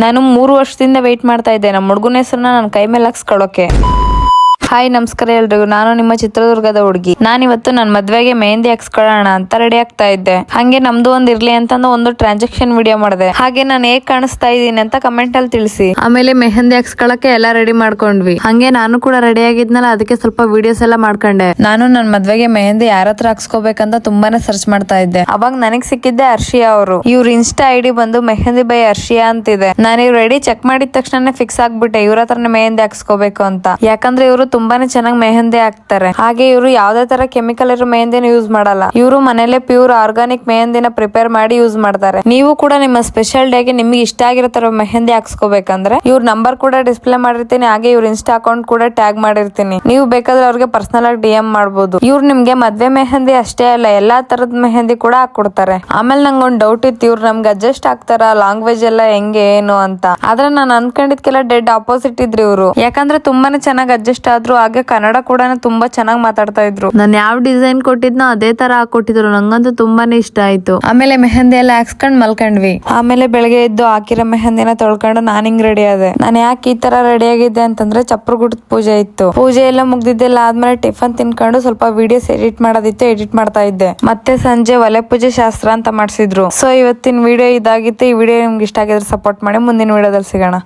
ನಾನು 3 ವರ್ಷದಿಂದ ವೇಟ್ ಮಾಡ್ತಾ ಇದ್ದೆ ನಮ್ಮ ಹುಡುಗನ ಹೆಸರನ್ನ ನನ್ನ ಕೈ ಮೇಲೆ ಹಾಕ್ಸ್ಕೊಳ್ಳೋಕೆ. ಹಾಯ್ ನಮಸ್ಕಾರ ಎಲ್ರಿಗೂ, ನಾನು ನಿಮ್ಮ ಚಿತ್ರದುರ್ಗದ ಹುಡುಗಿ. ನಾನಿವತ್ತು ನನ್ನ ಮದ್ವೆಗೆ ಮೆಹಂದಿ ಹಾಕ್ಸ್ಕೊಳ್ಳೋಣ ಅಂತ ರೆಡಿ ಆಗ್ತಾ ಇದ್ದೆ. ಹಂಗೆ ನಮ್ದು ಒಂದ್ ಇರ್ಲಿ ಅಂತಂದು ಒಂದು ಟ್ರಾನ್ಸಾಕ್ಷನ್ ವಿಡಿಯೋ ಮಾಡಿದೆ. ಹಾಗೆ ನಾನು ಹೇಗ್ ಕಾಣಿಸ್ತಾ ಇದೀನಿ ಅಂತ ಕಮೆಂಟ್ ಅಲ್ಲಿ ತಿಳಿಸಿ. ಆಮೇಲೆ ಮೆಹಂದಿ ಹಾಕ್ಸ್ಕೊಳಕ್ಕೆ ಎಲ್ಲ ರೆಡಿ ಮಾಡ್ಕೊಂಡ್ವಿ. ಹಂಗೆ ನಾನು ಕೂಡ ರೆಡಿ ಆಗಿದ್ನಲ್ಲ, ಅದಕ್ಕೆ ಸ್ವಲ್ಪ ವಿಡಿಯೋಸ್ ಎಲ್ಲ ಮಾಡ್ಕೊಂಡೆ. ನಾನು ನನ್ನ ಮದ್ವೆಗೆ ಮೆಹಂದಿ ಯಾರ ಹತ್ರ ಹಾಕ್ಸ್ಕೋಬೇಕಂತ ತುಂಬಾನೇ ಸರ್ಚ್ ಮಾಡ್ತಾ ಇದ್ದೆ. ಅವಾಗ ನನಗ್ ಸಿಕ್ಕಿದ್ದೆ ಅರ್ಷಿಯಾ ಅವರು. ಇವ್ರ ಇನ್ಸ್ಟಾ ಐಡಿ ಬಂದು ಮೆಹಂದಿ ಬೈ ಅರ್ಷಿಯಾ ಅಂತಿದೆ. ನಾನು ಇವ್ರ ರೆಡಿ ಚೆಕ್ ಮಾಡಿದ ತಕ್ಷಣ ಫಿಕ್ಸ್ ಆಗ್ಬಿಟ್ಟೆ ಇವ್ರ ಹತ್ರನೇ ಮೆಹಂದಿ ಹಾಕ್ಸ್ಕೋಬೇಕು ಅಂತ. ಯಾಕಂದ್ರೆ ಇವರು ತುಂಬಾನೇ ಚೆನ್ನಾಗಿ ಮೆಹಂದಿ ಹಾಕ್ತಾರೆ. ಹಾಗೆ ಇವರು ಯಾವ್ದೇ ತರ ಕೆಮಿಕಲ್ ಇರೋ ಮೆಹಂದಿನ ಯೂಸ್ ಮಾಡಲ್ಲ. ಇವರು ಮನೇಲೆ ಪ್ಯೂರ್ ಆರ್ಗಾನಿಕ್ ಮೆಹಂದಿನ ಪ್ರಿಪೇರ್ ಮಾಡಿ ಯೂಸ್ ಮಾಡ್ತಾರೆ. ನೀವು ಕೂಡ ನಿಮ್ಮ ಸ್ಪೆಷಲ್ ಡೇಗೆ ನಿಮ್ಗೆ ಇಷ್ಟ ಆಗಿರೋ ತರ ಮೆಹಂದಿ ಹಾಕ್ಸ್ಕೋಬೇಕಂದ್ರೆ ಇವ್ರ ನಂಬರ್ ಕೂಡ ಡಿಸ್ಪ್ಲೇ ಮಾಡಿರ್ತೀನಿ. ಹಾಗೆ ಇವ್ರ ಇನ್ಸ್ಟಾ ಅಕೌಂಟ್ ಕೂಡ ಟ್ಯಾಗ್ ಮಾಡಿರ್ತೀನಿ. ನೀವು ಬೇಕಾದ್ರೆ ಅವ್ರಿಗೆ ಪರ್ಸನಲ್ ಆಗಿ DM ಮಾಡಬಹುದು. ಇವ್ರು ನಿಮ್ಗೆ ಮದ್ವೆ ಮೆಹಂದಿ ಅಷ್ಟೇ ಅಲ್ಲ, ಎಲ್ಲಾ ತರದ ಮೆಹಂದಿ ಕೂಡ ಹಾಕೊಡ್ತಾರೆ. ಆಮೇಲೆ ನಂಗೊಂದು ಡೌಟ್ ಇತ್ತು, ಇವ್ರು ನಮ್ಗೆ ಅಡ್ಜಸ್ಟ್ ಆಗ್ತಾರ ಲ್ಯಾಂಗ್ವೇಜ್ ಎಲ್ಲ ಹೆಂಗೆ ಏನು ಅಂತ. ಆದ್ರೆ ನಾನು ಅನ್ಕೊಂಡಿದ್ಕೆಲ್ಲ ಡೆಡ್ ಆಪೋಸಿಟ್ ಇದ್ರು ಇವರು. ಯಾಕಂದ್ರೆ ತುಂಬಾನೇ ಚೆನ್ನಾಗಿ ಅಡ್ಜಸ್ಟ್ ಆದ್ರು. ಹಾಗೆ ಕನ್ನಡ ಕೂಡ ತುಂಬಾ ಚೆನ್ನಾಗಿ ಮಾತಾಡ್ತಾ ಇದ್ರು. ನಾನು ಯಾವ ಡಿಸೈನ್ ಕೊಟ್ಟಿದ್ನೋ ಅದೇ ತರ ಹಾಕೊಟ್ಟಿದ್ರು. ನಂಗಂತೂ ತುಂಬಾನೇ ಇಷ್ಟ ಆಯ್ತು. ಆಮೇಲೆ ಮೆಹಂದಿ ಎಲ್ಲ ಹಾಕ್ಸ್ಕೊಂಡ್ ಮಲ್ಕೊಂಡ್ವಿ. ಆಮೇಲೆ ಬೆಳಗ್ಗೆ ಎದ್ದು ಹಾಕಿರೋ ಮೆಹಂದಿನ ತೊಳ್ಕೊಂಡು ನಾನು ಹಿಂಗ್ ರೆಡಿ ಆದೆ. ನಾನು ಯಾಕೆ ಈ ತರ ರೆಡಿ ಆಗಿದ್ದೆ ಅಂತಂದ್ರೆ ಚಪ್ರಗುಡ್ಡ ಪೂಜೆ ಇತ್ತು. ಪೂಜೆ ಎಲ್ಲ ಮುಗ್ದಿದ್ದೆಲ್ಲ ಆದ್ಮೇಲೆ ಟಿಫನ್ ತಿನ್ಕೊಂಡು ಸ್ವಲ್ಪ ವಿಡಿಯೋಸ್ ಎಡಿಟ್ ಮಾಡೋದಿತ್ತು, ಎಡಿಟ್ ಮಾಡ್ತಾ ಇದ್ದೆ. ಮತ್ತೆ ಸಂಜೆ ಒಲೆ ಪೂಜೆ ಶಾಸ್ತ್ರ ಅಂತ ಮಾಡ್ಸಿದ್ರು. ಸೊ ಇವತ್ತಿನ ವಿಡಿಯೋ ಇದಾಗಿತ್ತು. ಈ ವಿಡಿಯೋ ನಿಮ್ಗೆ ಇಷ್ಟ ಆಗಿದ್ರೆ ಸಪೋರ್ಟ್ ಮಾಡಿ. ಮುಂದಿನ ವಿಡಿಯೋದಲ್ಲಿ ಸಿಗೋಣ.